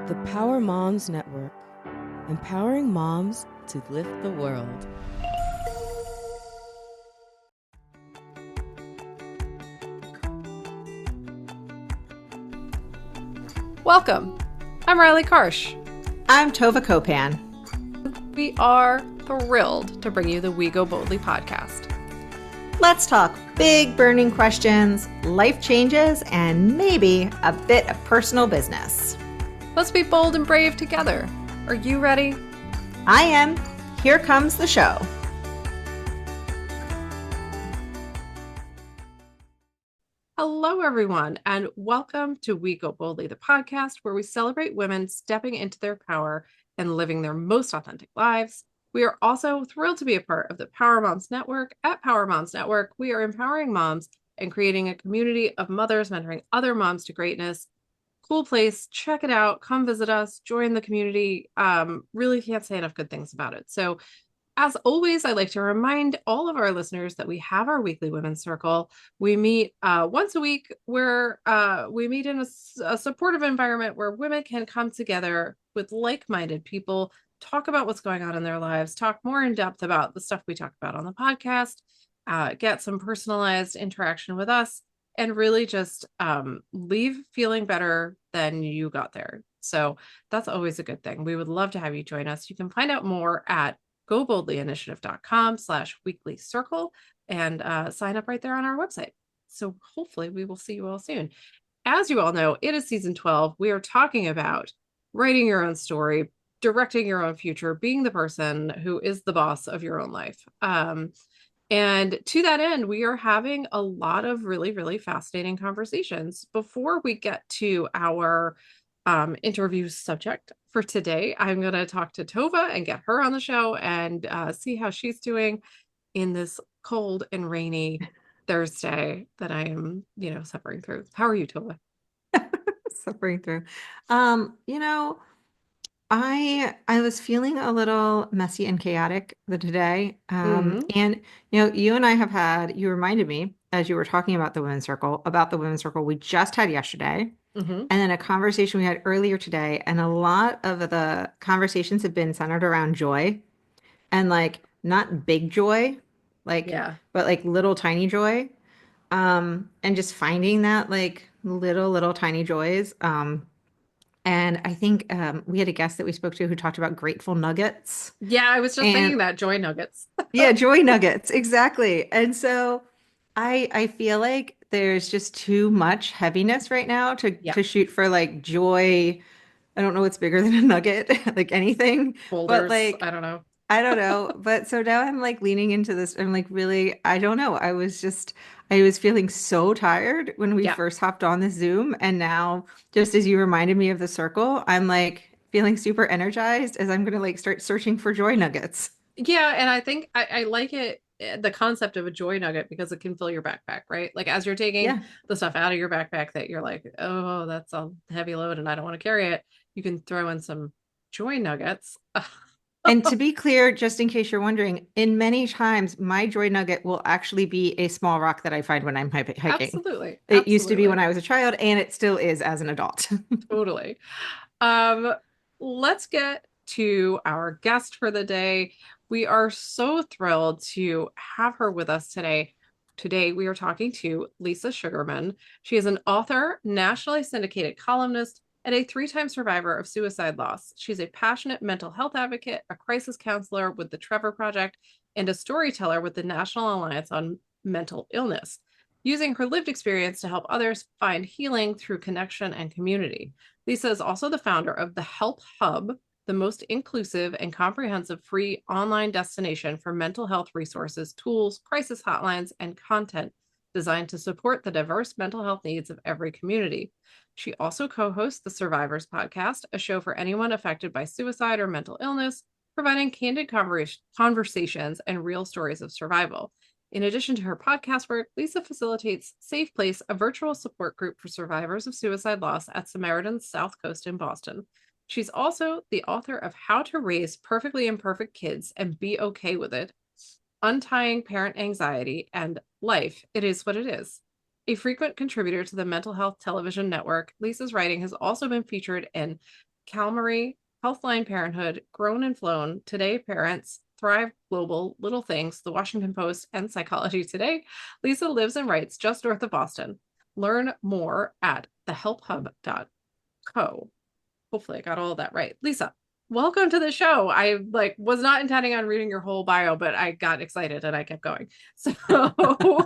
The Power Moms Network, empowering moms to lift the world. Welcome. I'm Riley Karsh. I'm Tova Kopan. We are thrilled to bring you the We Go Boldly podcast. Let's talk big burning questions, life changes, and maybe a bit of personal business. Let's be bold and brave together. Are you ready? I am. Here comes the show. Hello, everyone, and welcome to We Go Boldly, the podcast where we celebrate women stepping into their power and living their most authentic lives. We are also thrilled to be a part of the Power Moms Network. At Power Moms Network, we are empowering moms and creating a community of mothers mentoring other moms to greatness. Cool place. Check it out. Come visit us. Join the community. Really can't say enough good things about it. So as always, I like to remind all of our listeners that we have our weekly women's circle. We meet once a week where we meet in a supportive environment where women can come together with like-minded people, talk about what's going on in their lives, talk more in depth about the stuff we talk about on the podcast, get some personalized interaction with us, and really just leave feeling better than you got there. So that's always a good thing. We would love to have you join us. You can find out more at goboldlyinitiative.com/weekly circle and sign up right there on our website. So hopefully we will see you all soon. As you all know, it is season 12. We are talking about writing your own story, directing your own future, being the person who is the boss of your own life. And to that end, we are having a lot of really, really fascinating conversations. Before we get to our interview subject for today, I'm going to talk to Tova and get her on the show and see how she's doing in this cold and rainy Thursday that I am, suffering through. How are you, Tova? Suffering through. I was feeling a little messy and chaotic today. And, you and I you reminded me as you were talking about the women's circle we just had yesterday. And then a conversation we had earlier today. And a lot of the conversations have been centered around joy and not big joy, but little tiny joy. And just finding that little tiny joys. And I think we had a guest that we spoke to who talked about grateful nuggets. Yeah, I was just thinking that, joy nuggets. Yeah, joy nuggets, exactly. And so I feel like there's just too much heaviness right now to shoot for joy. I don't know what's bigger than a nugget, like anything. Boulders, but I don't know. I don't know. But so now I'm leaning into this. I'm really, I don't know. I was feeling so tired when we first hopped on this Zoom. And now, just as you reminded me of the circle, I'm feeling super energized as I'm going to start searching for joy nuggets. Yeah. And I think I like it, the concept of a joy nugget, because it can fill your backpack, right? Like as you're taking the stuff out of your backpack that you're like, oh, that's a heavy load and I don't want to carry it. You can throw in some joy nuggets. And to be clear, just in case you're wondering, in many times, my joy nugget will actually be a small rock that I find when I'm hiking. Absolutely. It used to be when I was a child, and it still is as an adult. Totally. Let's get to our guest for the day. We are so thrilled to have her with us today. Today, we are talking to Lisa Sugarman. She is an author, nationally syndicated columnist, and a 3-time survivor of suicide loss. She's a passionate mental health advocate, a crisis counselor with the Trevor Project, and a storyteller with the National Alliance on Mental Illness, using her lived experience to help others find healing through connection and community. Lisa is also the founder of the HelpHUB, the most inclusive and comprehensive free online destination for mental health resources, tools, crisis hotlines, and content designed to support the diverse mental health needs of every community. She also co-hosts the Survivors Podcast, a show for anyone affected by suicide or mental illness, providing candid conversations and real stories of survival. In addition to her podcast work, Lisa facilitates Safe Place, a virtual support group for survivors of suicide loss at Samaritan's South Coast in Boston. She's also the author of How to Raise Perfectly Imperfect Kids and Be Okay with It, Untying Parent Anxiety, and Life, It Is What It Is. A frequent contributor to the Mental Health Television Network, Lisa's writing has also been featured in CalMarie, Healthline Parenthood, Grown and Flown, Today Parents, Thrive Global, Little Things, The Washington Post, and Psychology Today, Lisa lives and writes just north of Boston. Learn more at thehelphub.co. Hopefully I got all of that right. Lisa, welcome to the show. I was not intending on reading your whole bio, but I got excited and I kept going. So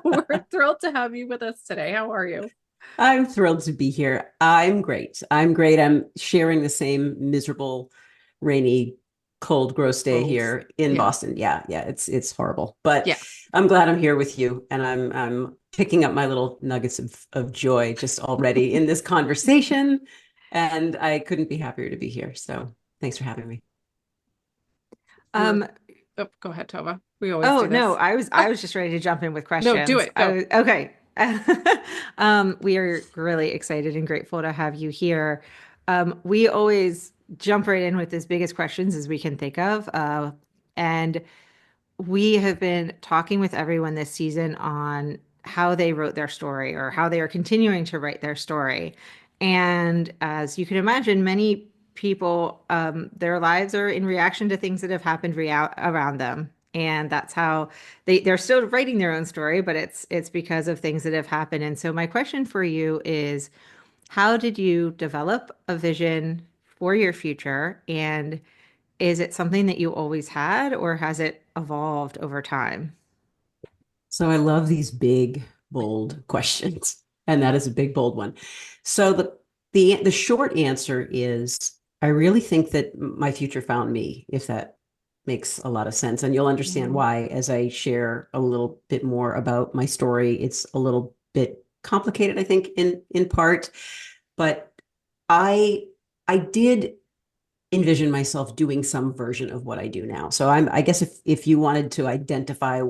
we're thrilled to have you with us today. How are you? I'm thrilled to be here. I'm great. I'm sharing the same miserable, rainy, cold, gross day here in Boston. Yeah, it's horrible. But yeah. I'm glad I'm here with you, and I'm picking up my little nuggets of joy just already in this conversation. And I couldn't be happier to be here. So thanks for having me. Go ahead, Tova. We always do this. No, I was just ready to jump in with questions. No, do it. Go. Okay. We are really excited and grateful to have you here. We always jump right in with as biggest questions as we can think of. And we have been talking with everyone this season on how they wrote their story or how they are continuing to write their story. And as you can imagine, many people, their lives are in reaction to things that have happened around them. And that's how they're still writing their own story, but it's because of things that have happened. And so my question for you is, how did you develop a vision for your future? And is it something that you always had, or has it evolved over time? So I love these big, bold questions, and that is a big, bold one. So the short answer is, I really think that my future found me, if that makes a lot of sense. And you'll understand why as I share a little bit more about my story. It's a little bit complicated, I think, in part, but I did envision myself doing some version of what I do now. So I guess if you wanted to identify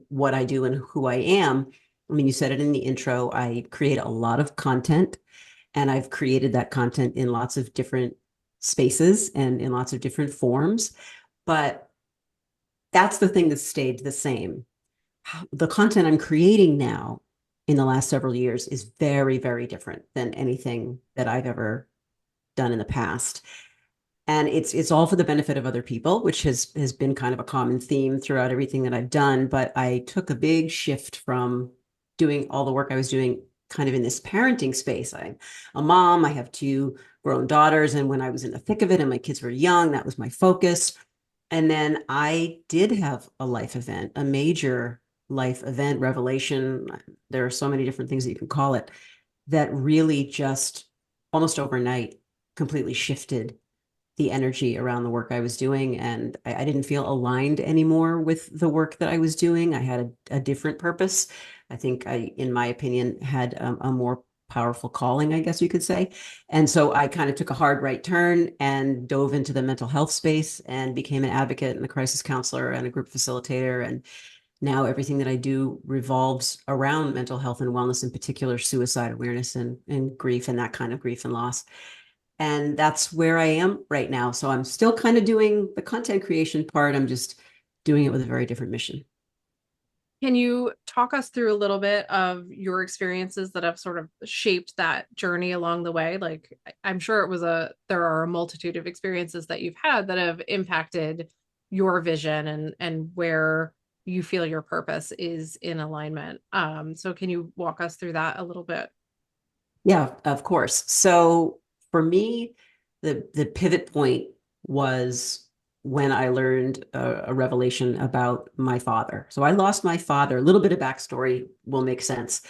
what I do and who I am, I mean, you said it in the intro, I create a lot of content, and I've created that content in lots of different spaces and in lots of different forms. But that's the thing that stayed the same. The content I'm creating now in the last several years is very, very different than anything that I've ever done in the past. And it's all for the benefit of other people, which has been kind of a common theme throughout everything that I've done. But I took a big shift from doing all the work I was doing kind of in this parenting space. I'm a mom, I have 2 grown daughters. And when I was in the thick of it and my kids were young, that was my focus. And then I did have a life event, a major life event, revelation. There are so many different things that you can call it, that really just almost overnight completely shifted the energy around the work I was doing. And I didn't feel aligned anymore with the work that I was doing. I had a different purpose. I think in my opinion, had a more powerful calling, I guess you could say. And so I kind of took a hard right turn and dove into the mental health space and became an advocate and a crisis counselor and a group facilitator. And now everything that I do revolves around mental health and wellness, in particular, suicide awareness and grief, and that kind of grief and loss. And that's where I am right now. So I'm still kind of doing the content creation part. I'm just doing it with a very different mission. Can you talk us through a little bit of your experiences that have sort of shaped that journey along the way? Like, I'm sure there are a multitude of experiences that you've had that have impacted your vision and where you feel your purpose is in alignment. So can you walk us through that a little bit? Yeah, of course. So for me, the pivot point was when I learned a revelation about my father. So I lost my father. A little bit of backstory will make sense.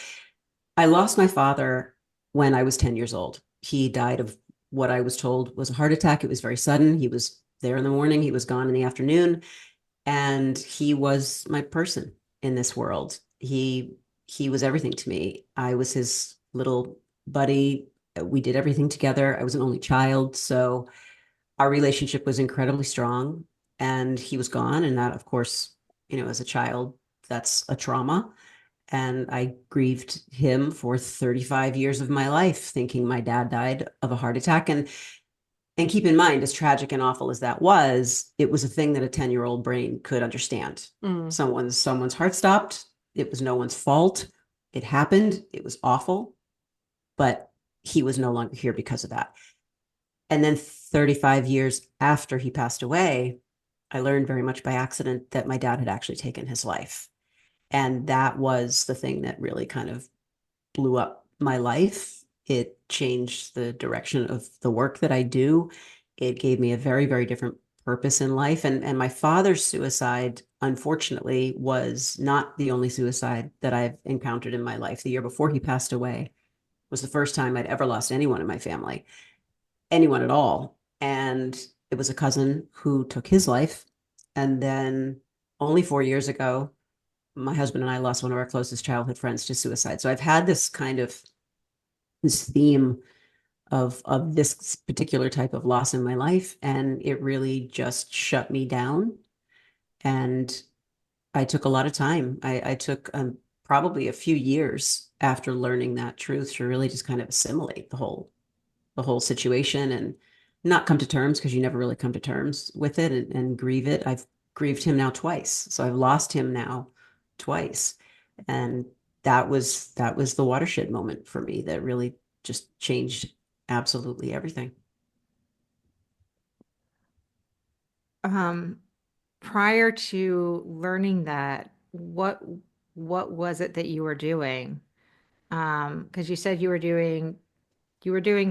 I lost my father when I was 10 years old. He died of what I was told was a heart attack. It was very sudden. He was there in the morning. He was gone in the afternoon. And he was my person in this world. He was everything to me. I was his little buddy. We did everything together. I was an only child. So our relationship was incredibly strong, and he was gone. And that, of course, as a child, that's a trauma. And I grieved him for 35 years of my life, thinking my dad died of a heart attack. And keep in mind, as tragic and awful as that was, it was a thing that a 10-year-old brain could understand. Someone's heart stopped. It was no one's fault. It happened. It was awful, but he was no longer here because of that. And then 35 years after he passed away, I learned very much by accident that my dad had actually taken his life. And that was the thing that really kind of blew up my life. It changed the direction of the work that I do. It gave me a very, very different purpose in life. And my father's suicide, unfortunately, was not the only suicide that I've encountered in my life. The year before he passed away was the first time I'd ever lost anyone in my family, anyone at all. And it was a cousin who took his life. And then only 4 years ago, my husband and I lost one of our closest childhood friends to suicide. So I've had this kind of this theme of this particular type of loss in my life, and it really just shut me down. And I took a lot of time. I took probably a few years after learning that truth to really just kind of assimilate the whole situation and not come to terms, because you never really come to terms with it, and grieve it. I've grieved him now twice. So I've lost him now twice. And that was the watershed moment for me that really just changed absolutely everything. Prior to learning that, what was it that you were doing? Because you said you were doing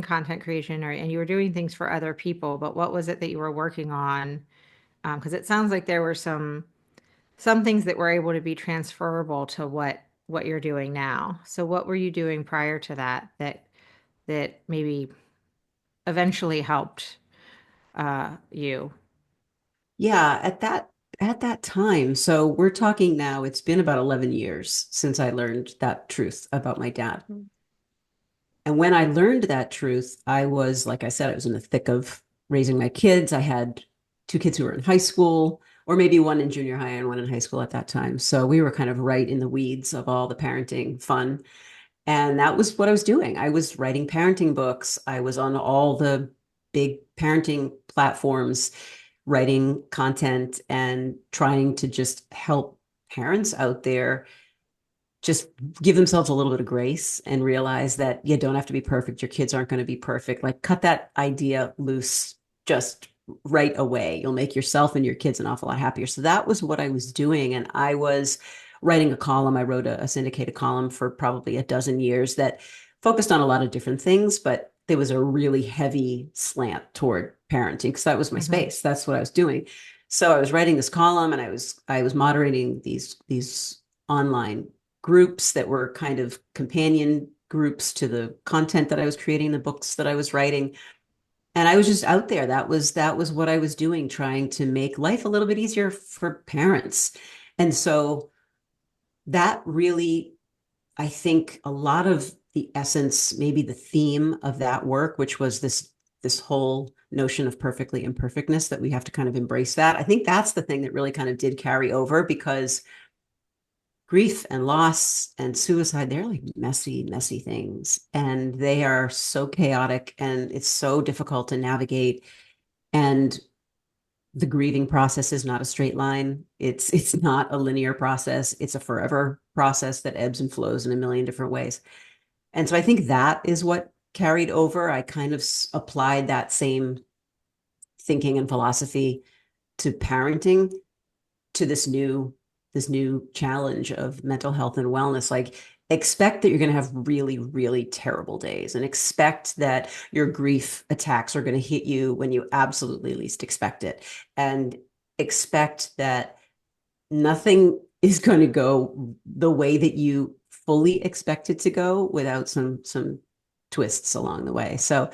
content creation, or and you were doing things for other people, but what was it that you were working on? Because it sounds like there were some things that were able to be transferable to what you're doing now. So what were you doing prior to that that maybe eventually helped you? Yeah, at that time. So we're talking now, it's been about 11 years since I learned that truth about my dad. And when I learned that truth, I was, like I said, I was in the thick of raising my kids. I had two kids who were in high school, or maybe one in junior high and one in high school at that time. So we were kind of right in the weeds of all the parenting fun. And that was what I was doing. I was writing parenting books. I was on all the big parenting platforms, writing content and trying to just help parents out there just give themselves a little bit of grace and realize that you don't have to be perfect. Your kids aren't going to be perfect. Like, cut that idea loose just right away. You'll make yourself and your kids an awful lot happier. So that was what I was doing. And I was writing a column. I wrote a syndicated column for probably a dozen years that focused on a lot of different things, but there was a really heavy slant toward parenting because that was my space. That's what I was doing. So I was writing this column, and I was moderating these online groups that were kind of companion groups to the content that I was creating, the books that I was writing. And I was just out there. That was what I was doing, trying to make life a little bit easier for parents. And so that really, I think a lot of the essence, maybe the theme of that work, which was this whole notion of perfectly imperfectness, that we have to kind of embrace that. I think that's the thing that really kind of did carry over, because grief and loss and suicide, they're like messy, messy things. And they are so chaotic, and it's so difficult to navigate. And the grieving process is not a straight line. It's not a linear process. It's a forever process that ebbs and flows in a million different ways. And so I think that is what carried over. I kind of applied that same thinking and philosophy to parenting, to this new challenge of mental health and wellness. Like, expect that you're going to have really, really terrible days, and expect that your grief attacks are going to hit you when you absolutely least expect it, and expect that nothing is going to go the way that you fully expect it to go without some twists along the way. So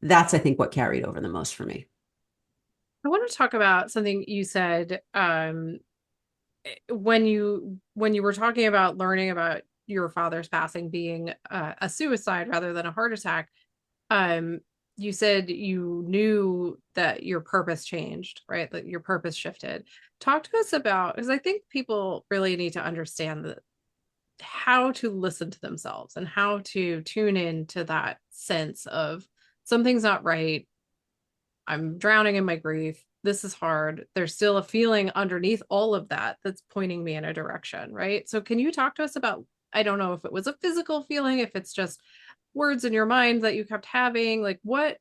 that's, I think, what carried over the most for me. I want to talk about something you said when you were talking about learning about your father's passing being a suicide rather than a heart attack. You said you knew that your purpose changed, right? That your purpose shifted. Talk to us about, because I think people really need to understand that, how to listen to themselves and how to tune into that sense of something's not right. I'm drowning in my grief. This is hard. There's still a feeling underneath all of that that's pointing me in a direction, right? So can you talk to us about, I don't know if it was a physical feeling, if it's just words in your mind that you kept having, like what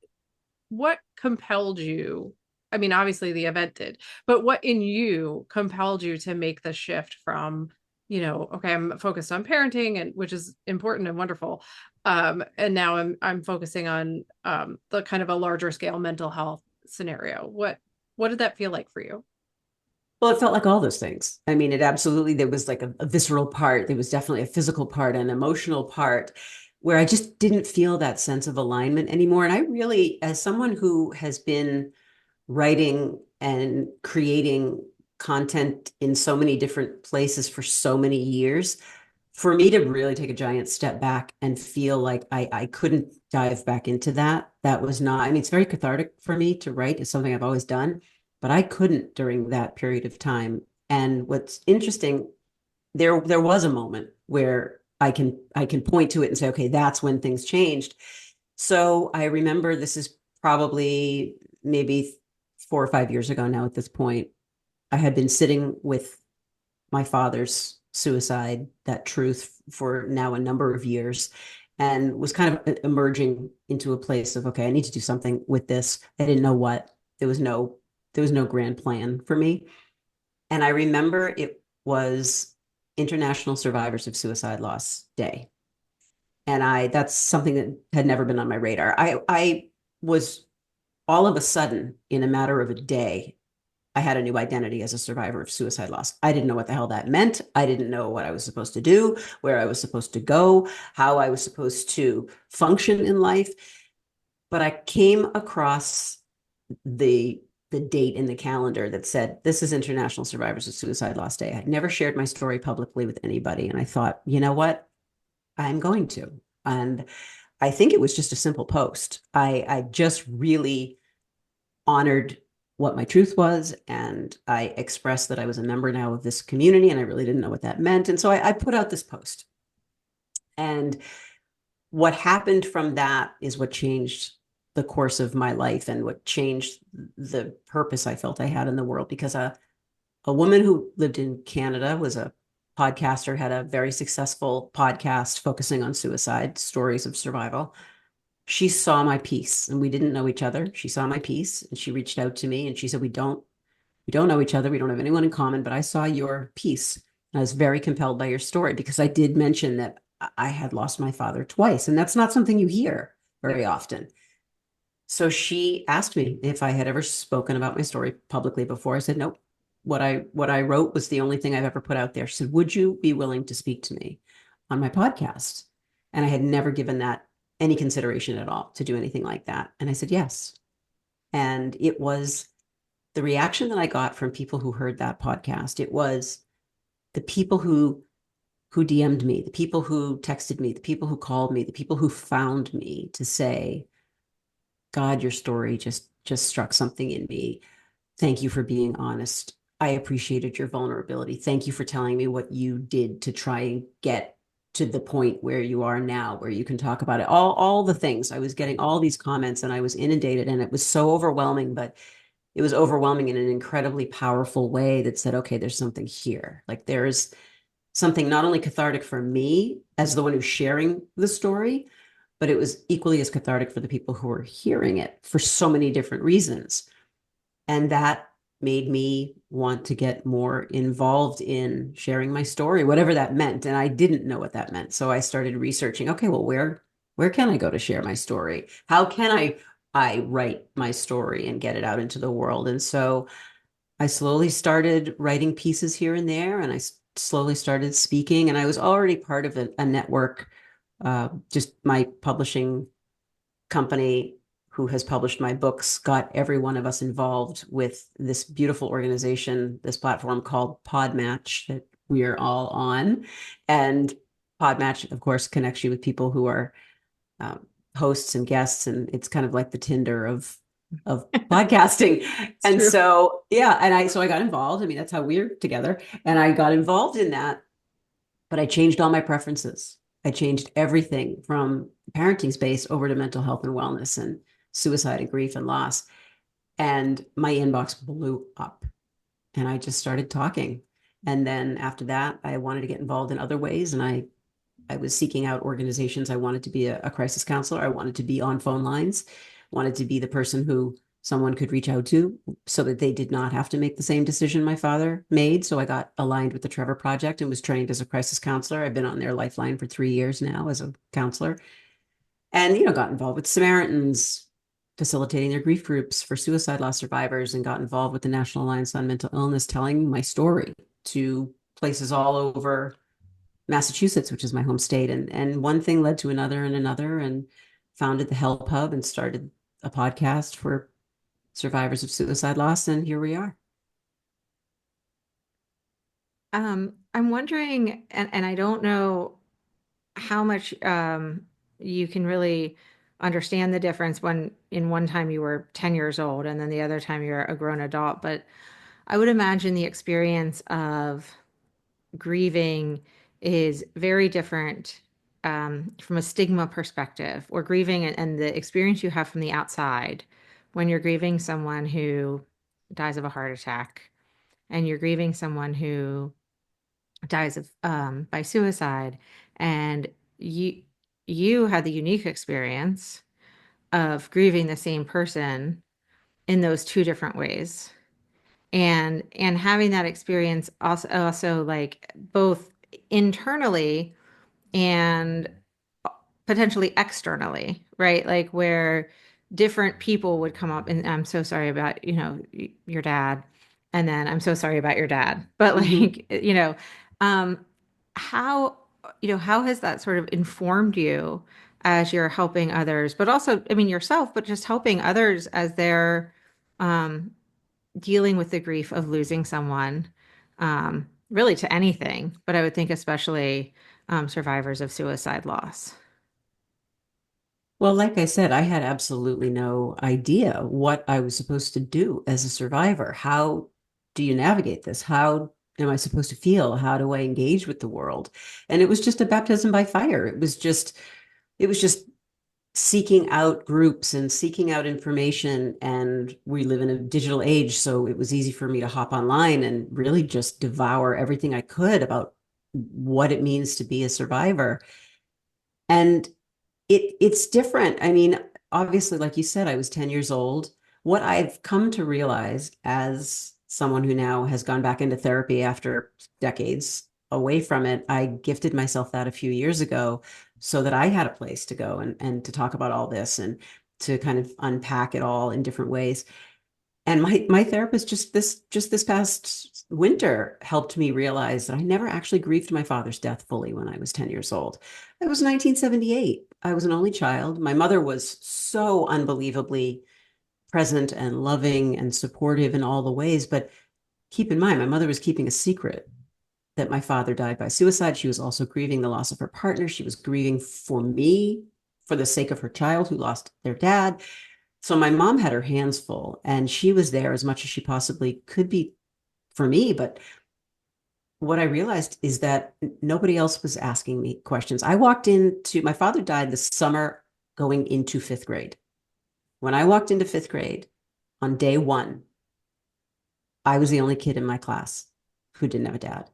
what compelled you? I mean, obviously the event did, but what in you compelled you to make the shift from, okay, I'm focused on parenting, and which is important and wonderful. And now I'm focusing on the kind of a larger scale mental health scenario. What did that feel like for you? Well, it felt like all those things. I mean, there was like a visceral part. There was definitely a physical part, an emotional part where I just didn't feel that sense of alignment anymore. And I really, as someone who has been writing and creating content in so many different places for so many years, for me to really take a giant step back and feel like I couldn't dive back into that was not, I mean, it's very cathartic for me to write. It's something I've always done, but I couldn't during that period of time. And what's interesting, there was a moment where I can point to it and say, okay, that's when things changed. So I remember, this is probably maybe 4 or 5 years ago now at this point. I had been sitting with my father's suicide, that truth, for now a number of years, and was kind of emerging into a place of, okay, I need to do something with this. I didn't know what. There was no grand plan for me. And I remember it was International Survivors of Suicide Loss Day. And that's something that had never been on my radar. I was, all of a sudden, in a matter of a day, I had a new identity as a survivor of suicide loss. I didn't know what the hell that meant. I didn't know what I was supposed to do, where I was supposed to go, how I was supposed to function in life. But I came across the date in the calendar that said, this is International Survivors of Suicide Loss Day. I'd never shared my story publicly with anybody. And I thought, you know what? I'm going to. And I think it was just a simple post. I just really honored what my truth was. And I expressed that I was a member now of this community, and I really didn't know what that meant. And so I put out this post. And what happened from that is what changed the course of my life, and what changed the purpose I felt I had in the world. Because a woman who lived in Canada, was a podcaster, had a very successful podcast focusing on suicide, stories of survival. She saw my piece, and we didn't know each other. She saw my piece and she reached out to me and she said, we don't know each other. We don't have anyone in common, but I saw your piece. And I was very compelled by your story, because I did mention that I had lost my father twice. And that's not something you hear very often. So she asked me if I had ever spoken about my story publicly before. I said, nope. What I wrote was the only thing I've ever put out there. She said, would you be willing to speak to me on my podcast? And I had never given that any consideration at all, to do anything like that. And I said, yes. And it was the reaction that I got from people who heard that podcast. It was the people who DM'd me, the people who texted me, the people who called me, the people who found me to say, God, your story just struck something in me. Thank you for being honest. I appreciated your vulnerability. Thank you for telling me what you did to try and get to the point where you are now, where you can talk about it. All the things. I was getting all these comments and I was inundated, and it was so overwhelming, but it was overwhelming in an incredibly powerful way that said, okay, there's something here. Like, there's something not only cathartic for me as the one who's sharing the story, but it was equally as cathartic for the people who were hearing it for so many different reasons. And that made me want to get more involved in sharing my story, whatever that meant. And I didn't know what that meant. So I started researching, okay, well, where can I go to share my story? How can I write my story and get it out into the world? And so I slowly started writing pieces here and there, and I slowly started speaking. And I was already part of a network, just my publishing company, who has published my books, got every one of us involved with this beautiful organization, this platform called Podmatch, that we are all on. And Podmatch, of course, connects you with people who are hosts and guests, and it's kind of like the Tinder of podcasting. And true. So, yeah, and I got involved. I mean, that's how we're together. And I got involved in that, but I changed all my preferences. I changed everything from parenting space over to mental health and wellness and suicide and grief and loss. And my inbox blew up, and I just started talking. And then after that, I wanted to get involved in other ways. And I was seeking out organizations. I wanted to be a crisis counselor. I wanted to be on phone lines. wanted to be the person who someone could reach out to so that they did not have to make the same decision my father made. So I got aligned with the Trevor Project and was trained as a crisis counselor. I've been on their lifeline for 3 years now as a counselor, and, got involved with Samaritans, facilitating their grief groups for suicide loss survivors, and got involved with the National Alliance on Mental Illness, telling my story to places all over Massachusetts, which is my home state. And one thing led to another and another, and founded the HelpHUB and started a podcast for survivors of suicide loss. And here we are. I'm wondering, and I don't know how much you can really understand the difference when in one time you were 10 years old and then the other time you're a grown adult. But I would imagine the experience of grieving is very different from a stigma perspective, or grieving and the experience you have from the outside when you're grieving someone who dies of a heart attack, and you're grieving someone who dies of by suicide, and you had the unique experience of grieving the same person in those two different ways, and having that experience also like both internally and potentially externally, right? Like where different people would come up and I'm so sorry about, your dad. And then I'm so sorry about your dad. But like, um, how, how has that sort of informed you as you're helping others, but also, I mean, yourself, but just helping others as they're um, dealing with the grief of losing someone, really to anything, but I would think especially survivors of suicide loss. Well, like I said, I had absolutely no idea what I was supposed to do as a survivor. How do you navigate this? How am I supposed to feel? How do I engage with the world? And it was just a baptism by fire. It was just seeking out groups and seeking out information. And we live in a digital age, so it was easy for me to hop online and really just devour everything I could about what it means to be a survivor. And it's different. I mean, obviously, like you said, I was 10 years old. What I've come to realize as someone who now has gone back into therapy after decades away from it, I gifted myself that a few years ago so that I had a place to go and to talk about all this and to kind of unpack it all in different ways. And my therapist just this past winter helped me realize that I never actually grieved my father's death fully when I was 10 years old. It was 1978. I was an only child. My mother was so unbelievably present and loving and supportive in all the ways. But keep in mind, my mother was keeping a secret that my father died by suicide. She was also grieving the loss of her partner. She was grieving for me, for the sake of her child who lost their dad. So my mom had her hands full, and she was there as much as she possibly could be for me. But what I realized is that nobody else was asking me questions. My father died the summer going into fifth grade. When I walked into fifth grade on day one, I was the only kid in my class who didn't have a dad.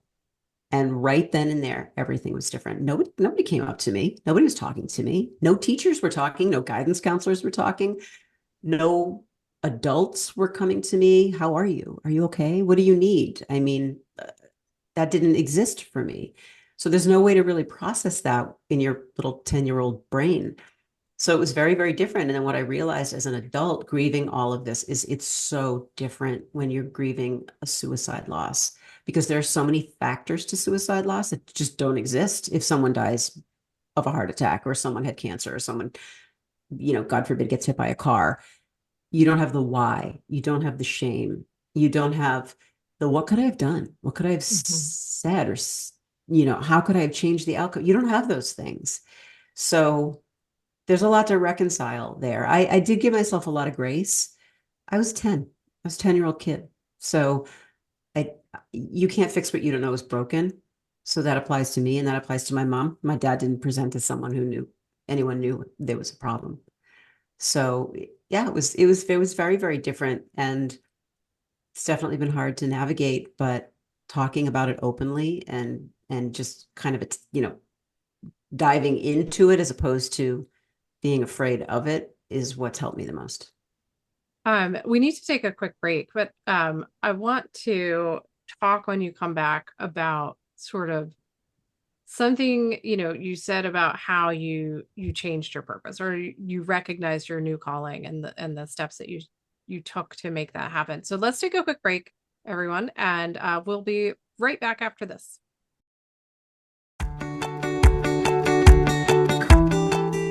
And right then and there, everything was different. Nobody came up to me. Nobody was talking to me. No teachers were talking. No guidance counselors were talking. No adults were coming to me. How are you? Are you okay? What do you need? I mean, that didn't exist for me. So there's no way to really process that in your little 10-year-old brain. So it was very, very different. And then what I realized as an adult grieving all of this is it's so different when you're grieving a suicide loss, because there are so many factors to suicide loss that just don't exist if someone dies of a heart attack, or someone had cancer, or someone, God forbid, gets hit by a car. You don't have the why. You don't have the shame. You don't have the what could I have done? What could I have said? Or, how could I have changed the outcome? You don't have those things. So there's a lot to reconcile there. I did give myself a lot of grace. I was 10. I was a 10-year-old kid. So you can't fix what you don't know is broken. So that applies to me, and that applies to my mom. My dad didn't present as someone who anyone knew there was a problem. So yeah, it was very, very different. And it's definitely been hard to navigate, but talking about it openly and just kind of, diving into it as opposed to being afraid of it is what's helped me the most. We need to take a quick break, but I want to talk when you come back about sort of something, you said about how you changed your purpose, or you recognized your new calling and the steps that you took to make that happen. So let's take a quick break, everyone, and we'll be right back after this.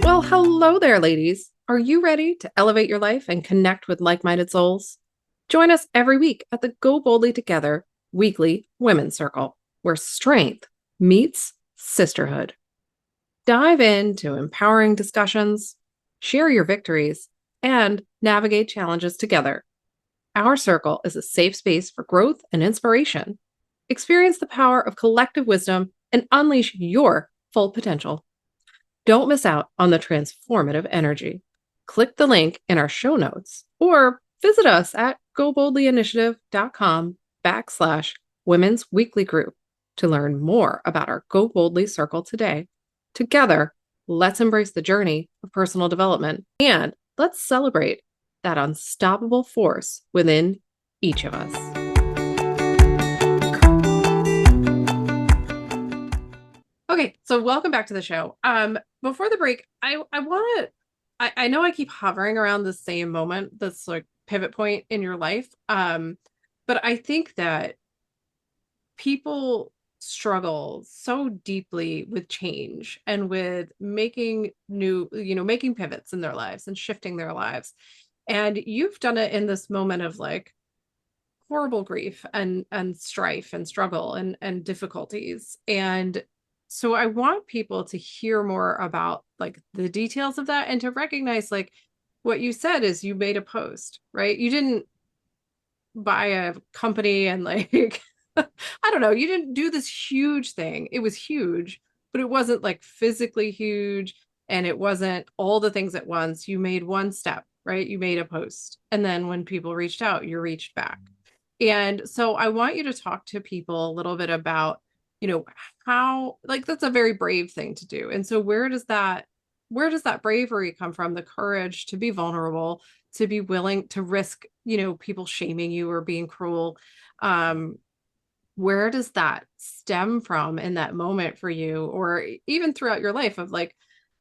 Well, hello there, ladies. Are you ready to elevate your life and connect with like-minded souls? Join us every week at the Go Boldly Together weekly Women's Circle, where strength meets sisterhood. Dive into empowering discussions, share your victories, and navigate challenges together. Our circle is a safe space for growth and inspiration. Experience the power of collective wisdom and unleash your full potential. Don't miss out on the transformative energy. Click the link in our show notes or visit us at goboldlyinitiative.com/women's weekly group to learn more about our Go Boldly Circle today. Together, let's embrace the journey of personal development and let's celebrate that unstoppable force within each of us. Okay, so welcome back to the show. Before the break, I know I keep hovering around the same moment, this like pivot point in your life. But I think that people struggle so deeply with change and with making making pivots in their lives and shifting their lives. And you've done it in this moment of like horrible grief and strife and struggle and difficulties. And so I want people to hear more about like the details of that and to recognize like what you said is you made a post, right? You didn't buy a company and like I don't know, you didn't do this huge thing. It was huge, but it wasn't like physically huge and it wasn't all the things at once. You made one step, right? You made a post. And then when people reached out, you reached back. And so I want you to talk to people a little bit about, how like that's a very brave thing to do. And so where does that bravery come from? The courage to be vulnerable, to be willing to risk, people shaming you or being cruel. Where does that stem from in that moment for you, or even throughout your life of like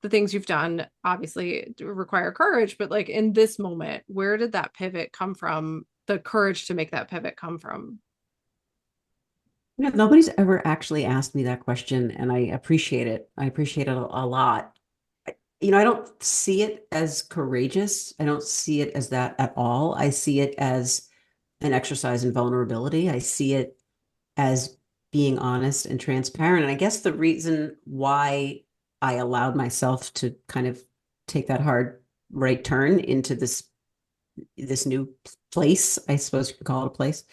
the things you've done obviously require courage, but like in this moment, where did that pivot come from? The courage to make that pivot come from? Nobody's ever actually asked me that question, and I appreciate it. I appreciate it a lot. I don't see it as courageous. I don't see it as that at all. I see it as an exercise in vulnerability. I see it as being honest and transparent. And I guess the reason why I allowed myself to kind of take that hard right turn into this new place, I suppose you could call it a place,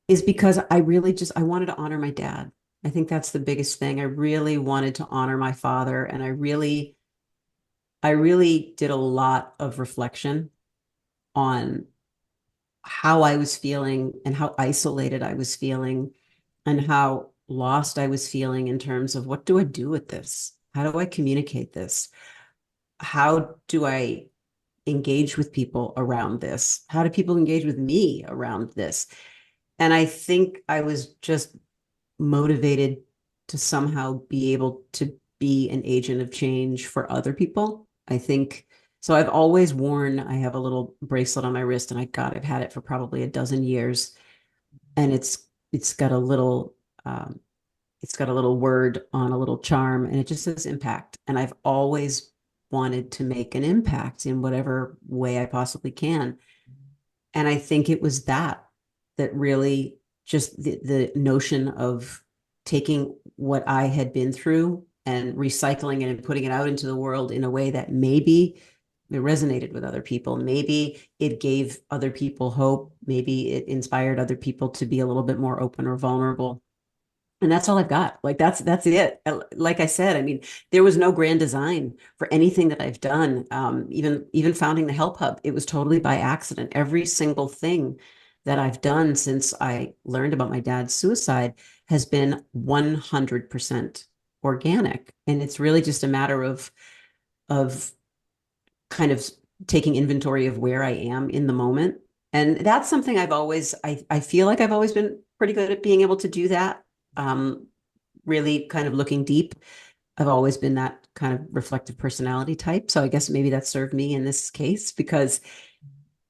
is because I wanted to honor my dad. I think that's the biggest thing. I really wanted to honor my father, and I really did a lot of reflection on how I was feeling and how isolated I was feeling and how lost I was feeling in terms of what do I do with this? How do I communicate this? How do I engage with people around this? How do people engage with me around this? And I think I was just motivated to somehow be able to be an agent of change for other people. I think so. I have a little bracelet on my wrist, and I've had it for probably a dozen years. And it's got a little word on a little charm, and it just says impact. And I've always wanted to make an impact in whatever way I possibly can. And I think it was that really just the notion of taking what I had been through and recycling it and putting it out into the world in a way that maybe it resonated with other people. Maybe it gave other people hope. Maybe it inspired other people to be a little bit more open or vulnerable. And that's all I've got. Like that's it. Like I said, I mean, there was no grand design for anything that I've done. Even founding the HelpHUB, it was totally by accident. Every single thing that I've done since I learned about my dad's suicide has been 100% organic. And it's really just a matter of kind of taking inventory of where I am in the moment. And that's something I feel like I've always been pretty good at being able to do that. Really kind of looking deep. I've always been that kind of reflective personality type. So I guess maybe that served me in this case because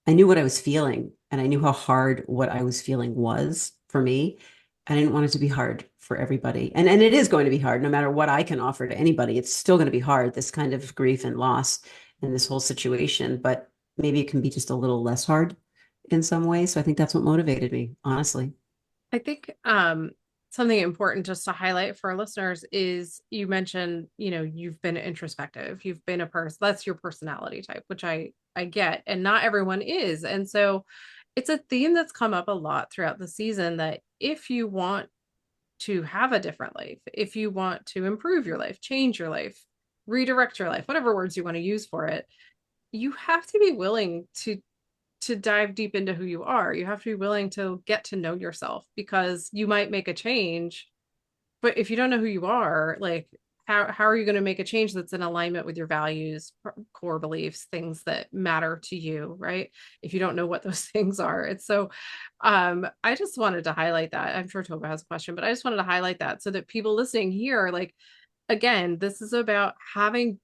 I knew what I was feeling and I knew how hard what I was feeling was for me. I didn't want it to be hard for everybody. And it is going to be hard no matter what I can offer to anybody. It's still going to be hard, this kind of grief and loss in this whole situation, but maybe it can be just a little less hard in some ways. So I think that's what motivated me, honestly. I think something important just to highlight for our listeners is you mentioned, you've been introspective, you've been a person, that's your personality type, which I get, and not everyone is. And so it's a theme that's come up a lot throughout the season that if you want to have a different life, if you want to improve your life, change your life, redirect your life, whatever words you want to use for it, you have to be willing to dive deep into who you are. You have to be willing to get to know yourself because you might make a change, but if you don't know who you are, like how are you going to make a change that's in alignment with your values, core beliefs, things that matter to you, right? If you don't know what those things are. It's so I just wanted to highlight that. I'm sure Tova has a question, but I just wanted to highlight that so that people listening here, like, again, this is about having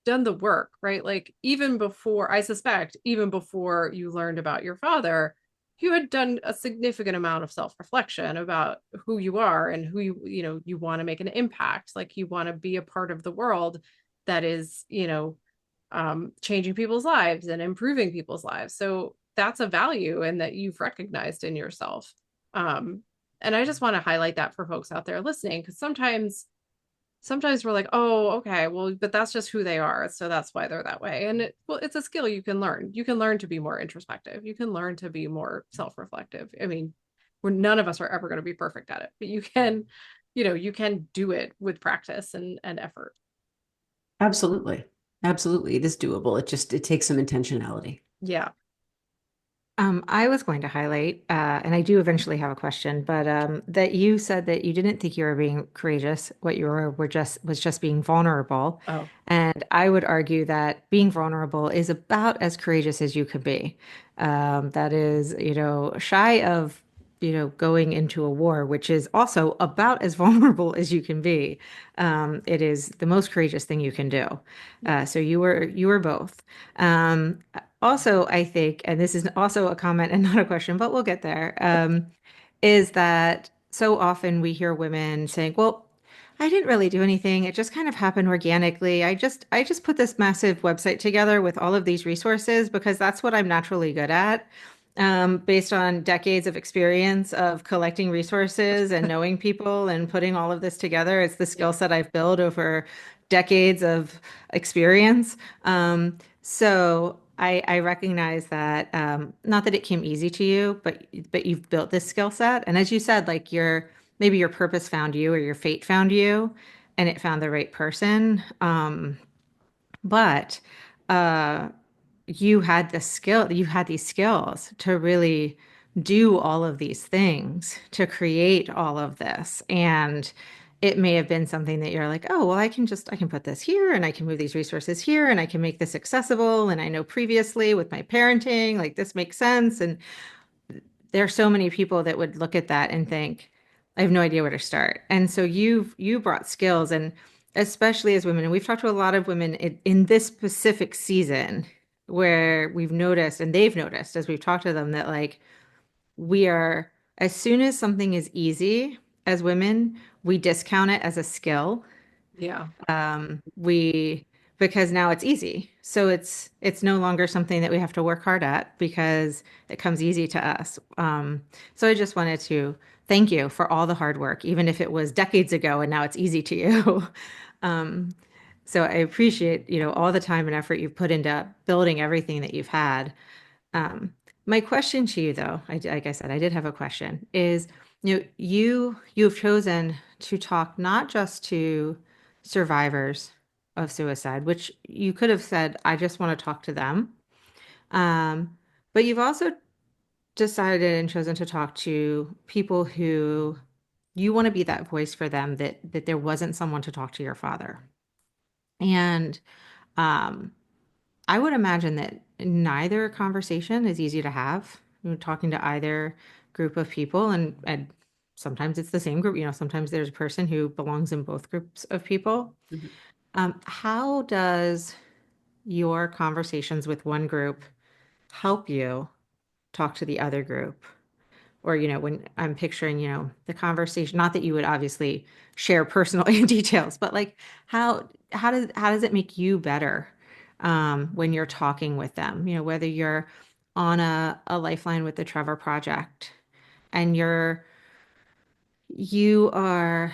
done the work, right? Like even before, I suspect, even before you learned about your father, you had done a significant amount of self-reflection about who you are and who you want to make an impact. Like you want to be a part of the world that is, changing people's lives and improving people's lives. So that's a value and that you've recognized in yourself. And I just want to highlight that for folks out there listening, because sometimes we're like, oh, okay, well, but that's just who they are. So that's why they're that way. And it's a skill you can learn. You can learn to be more introspective. You can learn to be more self-reflective. I mean, none of us are ever going to be perfect at it, but you can do it with practice and effort. Absolutely. Absolutely. It is doable. It takes some intentionality. Yeah. I was going to highlight, and I do eventually have a question, but that you said that you didn't think you were being courageous. What you was just being vulnerable. Oh, And I would argue that being vulnerable is about as courageous as you could be. That is, shy of, going into a war, which is also about as vulnerable as you can be. It is the most courageous thing you can do. So you were both. Also, I think, and this is also a comment and not a question, but we'll get there, is that so often we hear women saying, well, I didn't really do anything. It just kind of happened organically. I just put this massive website together with all of these resources because that's what I'm naturally good at. Based on decades of experience of collecting resources and knowing people and putting all of this together, it's the skill set I've built over decades of experience. So I recognize that not that it came easy to you, but you've built this skill set. And as you said, like maybe your purpose found you or your fate found you, and it found the right person. But you had these skills to really do all of these things, to create all of this. And it may have been something that you're like, oh, well, I can put this here and I can move these resources here and I can make this accessible. And I know previously with my parenting, like this makes sense. And there are so many people that would look at that and think, I have no idea where to start. And so you brought skills, and especially as women, and we've talked to a lot of women in this specific season where we've noticed, and they've noticed as we've talked to them, that like we are, as soon as something is easy as women, we discount it as a skill. yeah. We because now it's easy. So it's no longer something that we have to work hard at because it comes easy to us. So I just wanted to thank you for all the hard work, even if it was decades ago and now it's easy to you. Um, so I appreciate, all the time and effort you've put into building everything that you've had. My question to you, though, like I said, I did have a question, is, you've chosen to talk not just to survivors of suicide, which you could have said, I just want to talk to them. Um, but you've also decided and chosen to talk to people who you want to be that voice for them, that there wasn't someone to talk to your father. And um, I would imagine that neither conversation is easy to have. You're talking to either group of people, and sometimes it's the same group. Sometimes there's a person who belongs in both groups of people. Mhm. How does your conversations with one group help you talk to the other group? Or, when I'm picturing, the conversation, not that you would obviously share personal details, but like how does it make you better when you're talking with them? Whether you're on a lifeline with the Trevor Project and you are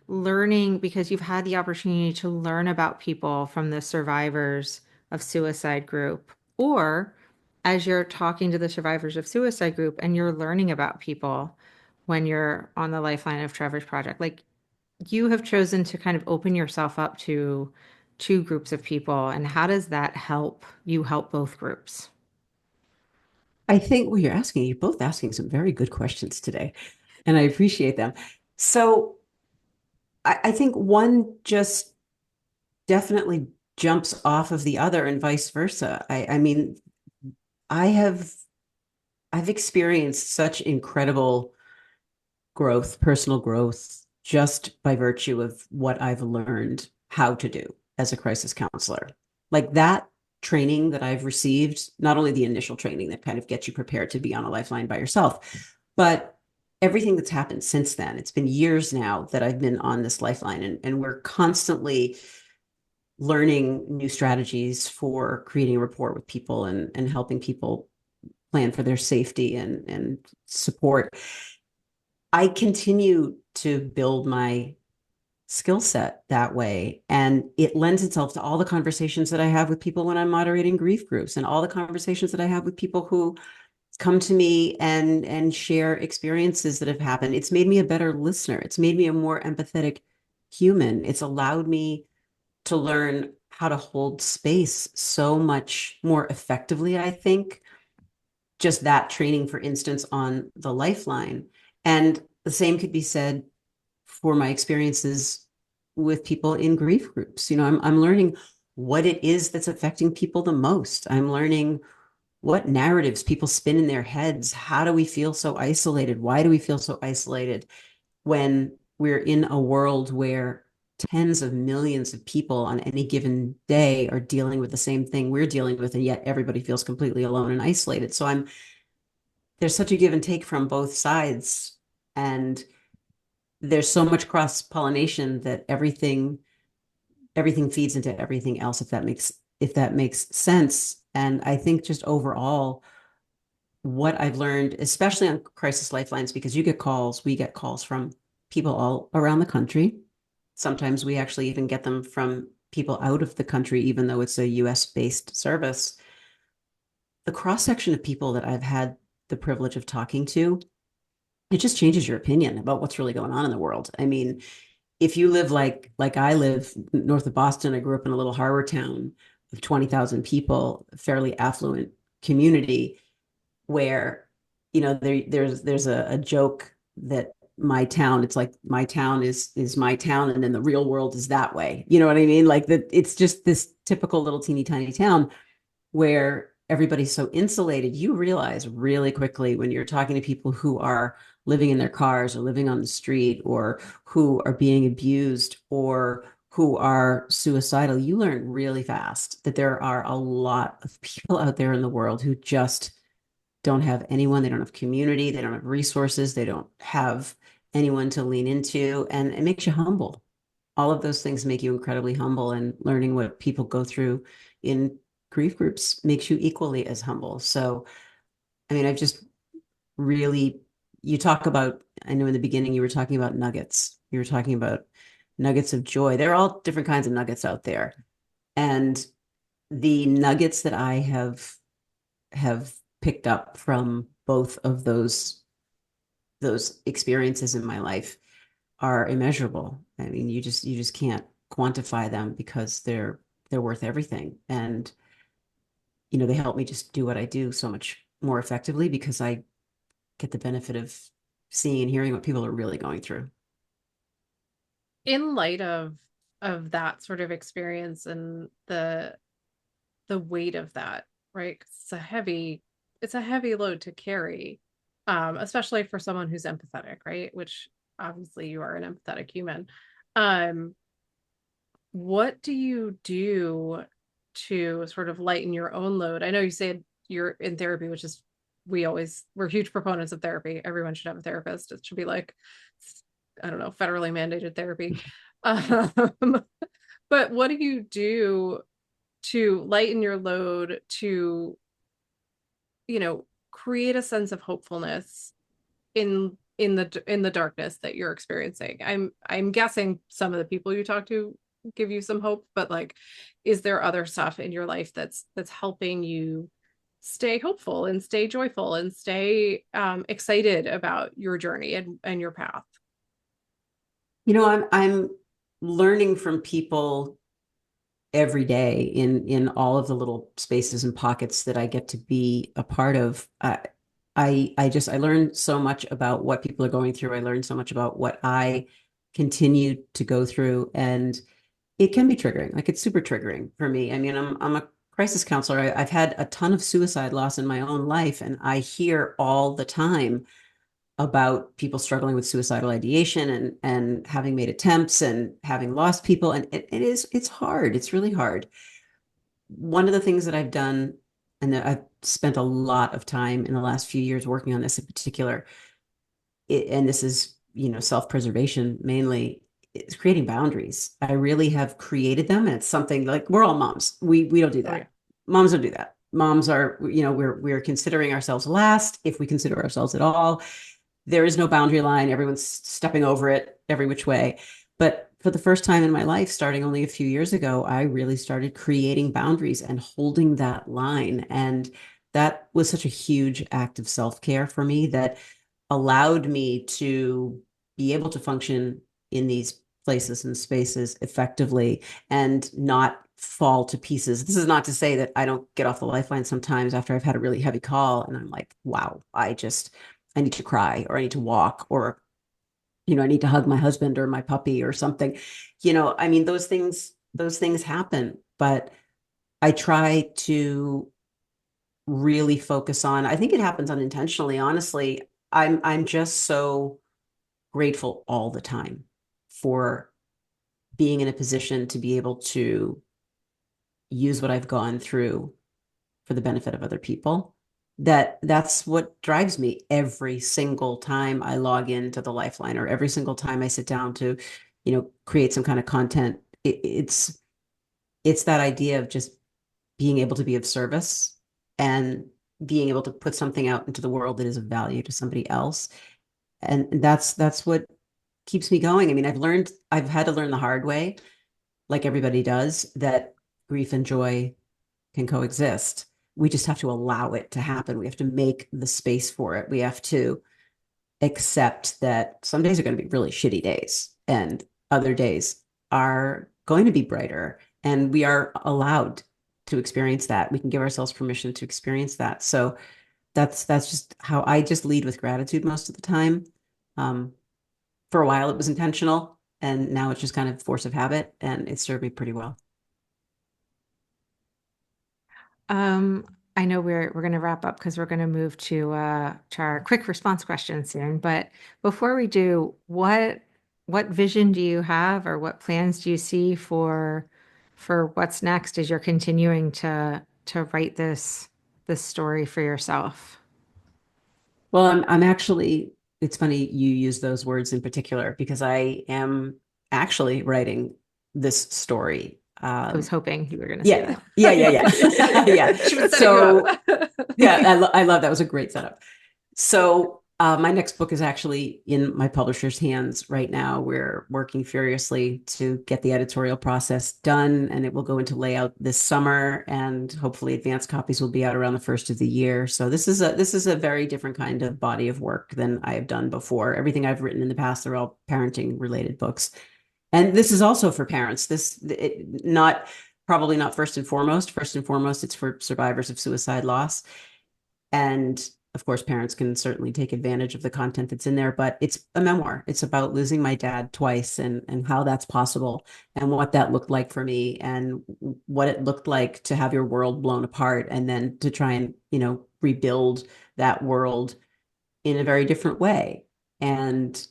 learning because you've had the opportunity to learn about people from the survivors of suicide group, or as you're talking to the survivors of suicide group and you're learning about people when you're on the lifeline of Trevor's Project. Like, you have chosen to kind of open yourself up to two groups of people, and how does that help you help both groups? I think what you're both asking some very good questions today, and I appreciate them. So I think one just definitely jumps off of the other and vice versa. I mean, I have I've experienced such incredible growth, personal growth, just by virtue of what I've learned how to do as a crisis counselor. Like that training that I've received, not only the initial training that kind of gets you prepared to be on a lifeline by yourself, but everything that's happened since then. It's been years now that I've been on this lifeline, and we're constantly learning new strategies for creating rapport with people and helping people plan for their safety and support. I continue to build my skill set that way. And it lends itself to all the conversations that I have with people when I'm moderating grief groups, and all the conversations that I have with people who come to me and share experiences that have happened. It's made me a better listener. It's made me a more empathetic human. It's allowed me to learn how to hold space so much more effectively, I think. Just that training, for instance, on the lifeline. And the same could be said for my experiences with people in grief groups. I'm learning what it is that's affecting people the most. I'm learning what narratives people spin in their heads. How do we feel so isolated? Why do we feel so isolated when we're in a world where tens of millions of people on any given day are dealing with the same thing we're dealing with, and yet everybody feels completely alone and isolated? So there's such a give and take from both sides, and there's so much cross pollination that everything feeds into everything else, if that makes sense. And I think just overall, what I've learned, especially on crisis lifelines, because we get calls from people all around the country. Sometimes we actually even get them from people out of the country, even though it's a US based service. The cross section of people that I've had the privilege of talking to, it just changes your opinion about what's really going on in the world. I mean, if you live like I live north of Boston, I grew up in a little harbor town of 20,000 people, fairly affluent community, where there's a joke that it's like my town is my town, and then the real world is that way. You know what I mean? Like that, it's just this typical little teeny tiny town where everybody's so insulated. You realize really quickly when you're talking to people who are living in their cars or living on the street, or who are being abused, or who are suicidal, you learn really fast that there are a lot of people out there in the world who just don't have anyone. They don't have community. They don't have resources. They don't have anyone to lean into. And it makes you humble. All of those things make you incredibly humble, and learning what people go through in grief groups makes you equally as humble. So, I mean, I've just really, you talk about, I know in the beginning you were talking about nuggets. You were talking about nuggets of joy. There are all different kinds of nuggets out there. And the nuggets that I have picked up from both of those experiences in my life are immeasurable. I mean, you just can't quantify them, because they're worth everything. And they help me just do what I do so much more effectively, because I get the benefit of seeing and hearing what people are really going through. In light of that sort of experience and the the weight of that, right? 'Cause it's a heavy load to carry, especially for someone who's empathetic, right? Which obviously you are an empathetic human. Um, what do you do to sort of lighten your own load? I know you said you're in therapy, which is we're huge proponents of therapy. Everyone should have a therapist. It should be like, I don't know, federally mandated therapy. Um, but what do you do to lighten your load, to, create a sense of hopefulness in the darkness that you're experiencing? I'm guessing some of the people you talk to give you some hope, but like, is there other stuff in your life that's helping you stay hopeful and stay joyful and stay excited about your journey and your path? I'm learning from people every day in all of the little spaces and pockets that I get to be a part of. I learned so much about what people are going through. I learned so much about what I continue to go through, and it can be triggering. Like, it's super triggering for me. I mean, I'm a crisis counselor. I've had a ton of suicide loss in my own life, and I hear all the time about people struggling with suicidal ideation and having made attempts and having lost people. And it's hard. It's really hard. One of the things that I've done, and that I've spent a lot of time in the last few years working on this in particular, and this is, self-preservation mainly, is creating boundaries. I really have created them. And it's something like, we're all moms. We don't do that. Right. Moms don't do that. Moms are, we're considering ourselves last, if we consider ourselves at all. There is no boundary line. Everyone's stepping over it every which way. But for the first time in my life, starting only a few years ago, I really started creating boundaries and holding that line. And that was such a huge act of self-care for me that allowed me to be able to function in these places and spaces effectively and not fall to pieces. This is not to say that I don't get off the lifeline sometimes after I've had a really heavy call and I'm like, wow, I need to cry, or I need to walk, or, I need to hug my husband or my puppy or something. I mean, those things happen, but I try to really focus on, I think it happens unintentionally, honestly. I'm just so grateful all the time for being in a position to be able to use what I've gone through for the benefit of other people. That's what drives me every single time I log into the Lifeline, or every single time I sit down to, create some kind of content. It's that idea of just being able to be of service and being able to put something out into the world that is of value to somebody else. And that's what keeps me going. I mean, I've had to learn the hard way, like everybody does, that grief and joy can coexist. We just have to allow it to happen. We have to make the space for it. We have to accept that some days are going to be really shitty days and other days are going to be brighter, and we are allowed to experience that. We can give ourselves permission to experience that. So that's just how I just lead, with gratitude most of the time. For a while it was intentional, and now it's just kind of force of habit, and it served me pretty well. I know we're going to wrap up because we're going to move to our quick response question soon. But before we do, what vision do you have, or what plans do you see for what's next as you're continuing to write this story for yourself? Well, I'm actually, it's funny you use those words in particular, because I am actually writing this story. I was hoping you were going to say that. Yeah. Yeah. She was setting So, you up. yeah, I love that. Was a great setup. So my next book is actually in my publisher's hands right now. We're working furiously to get the editorial process done, and it will go into layout this summer, and hopefully advanced copies will be out around the first of the year. So this is a very different kind of body of work than I have done before. Everything I've written in the past are all parenting related books. And this is also for parents. Probably not first and foremost. First and foremost, it's for survivors of suicide loss. And of course, parents can certainly take advantage of the content that's in there, but it's a memoir. It's about losing my dad twice and how that's possible and what that looked like for me and what it looked like to have your world blown apart and then to try and, rebuild that world in a very different way and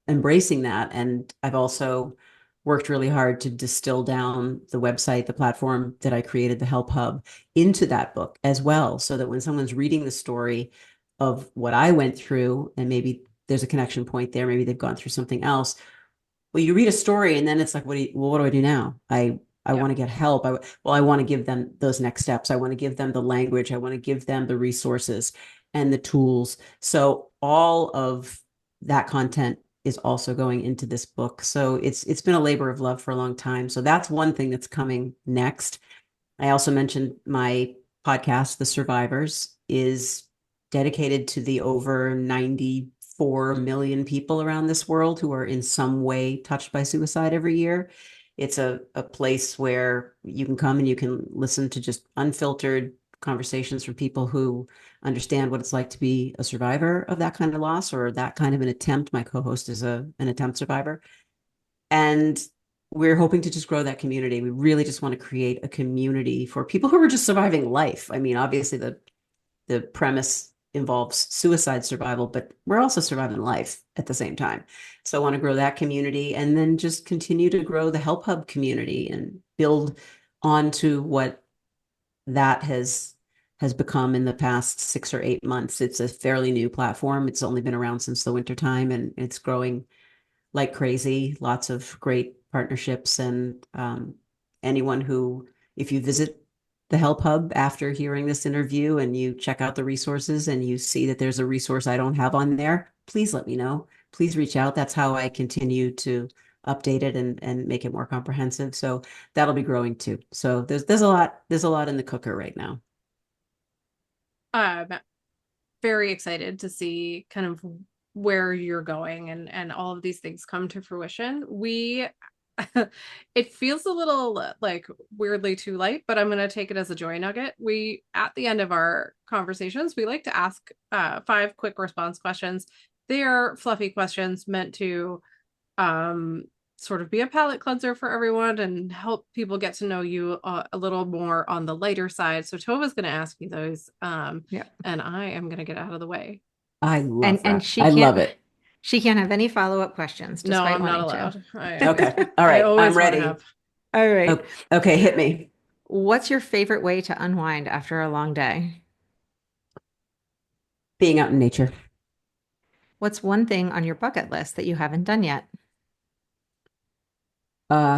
embracing that. And I've also worked really hard to distill down the website, the platform that I created, the HelpHUB, into that book as well, so that when someone's reading the story of what I went through, and maybe there's a connection point there, maybe they've gone through something else. Well, you read a story and then it's like, what do I do now? I want to get help. I want to give them those next steps. I want to give them the language. I want to give them the resources and the tools. So all of that content is also going into this book. So it's been a labor of love for a long time. So that's one thing that's coming next. I also mentioned my podcast, The Survivors, is dedicated to the over 94 million people around this world who are in some way touched by suicide every year. It's a place where you can come and you can listen to just unfiltered conversations from people who understand what it's like to be a survivor of that kind of loss or that kind of an attempt. My co-host is an attempt survivor. And we're hoping to just grow that community. We really just want to create a community for people who are just surviving life. I mean, obviously the premise involves suicide survival, but we're also surviving life at the same time. So I want to grow that community and then just continue to grow the HelpHUB community and build onto what that has become in the past 6 or 8 months. It's a fairly new platform. It's only been around since the winter time and it's growing like crazy. Lots of great partnerships and anyone who, if you visit the HelpHUB after hearing this interview and you check out the resources and you see that there's a resource I don't have on there, please let me know. Please reach out. That's how I continue to update it and make it more comprehensive. So that'll be growing too. So there's a lot in the cooker right now. Very excited to see kind of where you're going and all of these things come to fruition. It feels a little like weirdly too light, but I'm going to take it as a joy nugget. At the end of our conversations, we like to ask 5 quick response questions. They are fluffy questions meant to sort of be a palate cleanser for everyone and help people get to know you a little more on the lighter side. So Tova's going to ask you those, and I am going to get out of the way. I love that. I love it. She can't have any follow-up questions. No, Despite I'm not wanting allowed. Okay. All right. I'm ready. All right. Okay. Hit me. What's your favorite way to unwind after a long day? Being out in nature. What's one thing on your bucket list that you haven't done yet?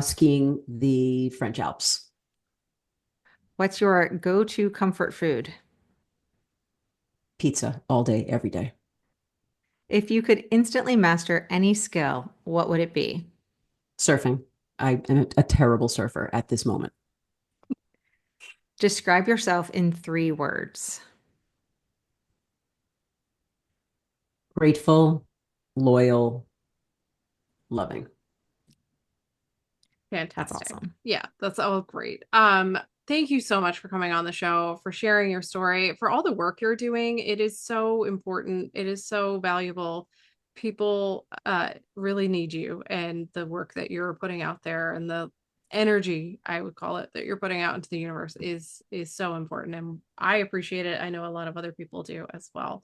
Skiing the French Alps. What's your go-to comfort food? Pizza all day, every day. If you could instantly master any skill, what would it be? Surfing. I am a terrible surfer at this moment. Describe yourself in 3 words. Grateful, loyal, loving. Fantastic. That's awesome. Yeah, that's all great. Thank you so much for coming on the show, for sharing your story, for all the work you're doing. It is so important. It is so valuable. People really need you and the work that you're putting out there and the energy, I would call it, that you're putting out into the universe is so important. And I appreciate it. I know a lot of other people do as well.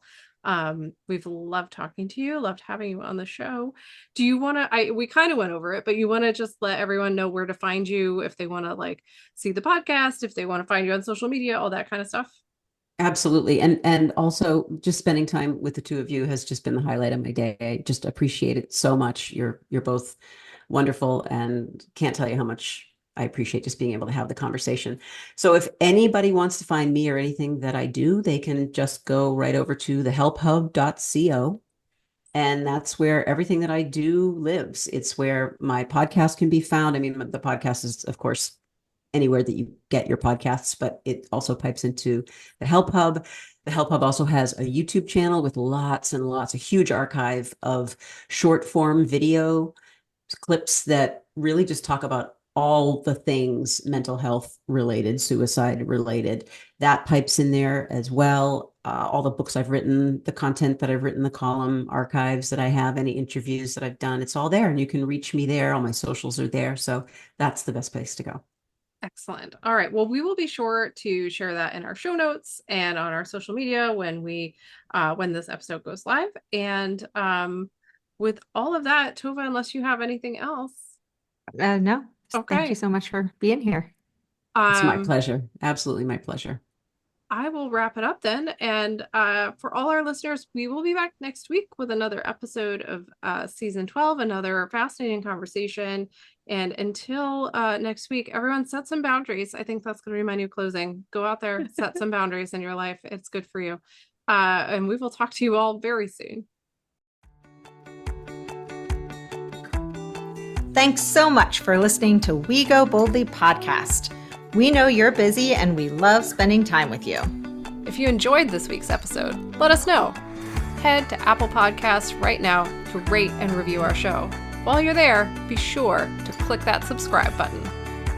We've loved talking to you, loved having you on the show. Do you want to, we kind of went over it, but you want to just let everyone know where to find you if they want to like see the podcast, if they want to find you on social media, all that kind of stuff? Absolutely. And also just spending time with the two of you has just been the highlight of my day. I just appreciate it so much. You're both wonderful and can't tell you how much I appreciate just being able to have the conversation. So if anybody wants to find me or anything that I do, they can just go right over to the helphub.co. And that's where everything that I do lives. It's where my podcast can be found. I mean, the podcast is, of course, anywhere that you get your podcasts, but it also pipes into the HelpHUB. The HelpHUB also has a YouTube channel with lots and lots, a huge archive of short form video clips that really just talk about all the things mental health related, suicide related, that pipes in there as well. All the books I've written, the content that I've written, the column archives that I have, any interviews that I've done, it's all there, and you can reach me there. All my socials are there. So that's the best place to go. Excellent. All right. Well, we will be sure to share that in our show notes and on our social media when when this episode goes live. And with all of that, Tova, unless you have anything else. No. Okay. Thank you so much for being here. It's my pleasure. Absolutely my pleasure. I will wrap it up then. And for all our listeners, we will be back next week with another episode of season 12, another fascinating conversation. And until next week, everyone set some boundaries. I think that's going to be my new closing. Go out there, set some boundaries in your life. It's good for you. And we will talk to you all very soon. Thanks so much for listening to We Go Boldly podcast. We know you're busy and we love spending time with you. If you enjoyed this week's episode, let us know. Head to Apple Podcasts right now to rate and review our show. While you're there, be sure to click that subscribe button.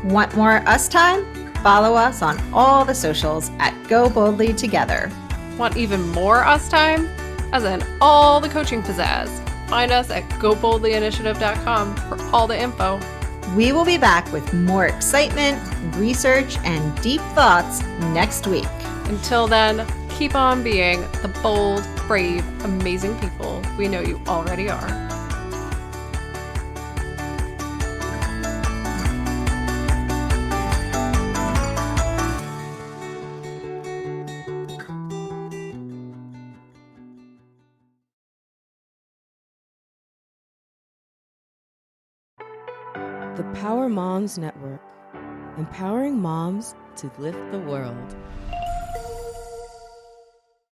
Want more us time? Follow us on all the socials at Go Boldly Together. Want even more us time? As in all the coaching pizzazz. Find us at goboldlyinitiative.com for all the info. We will be back with more excitement, research, and deep thoughts next week. Until then, keep on being the bold, brave, amazing people we know you already are. The Power Moms Network, empowering moms to lift the world.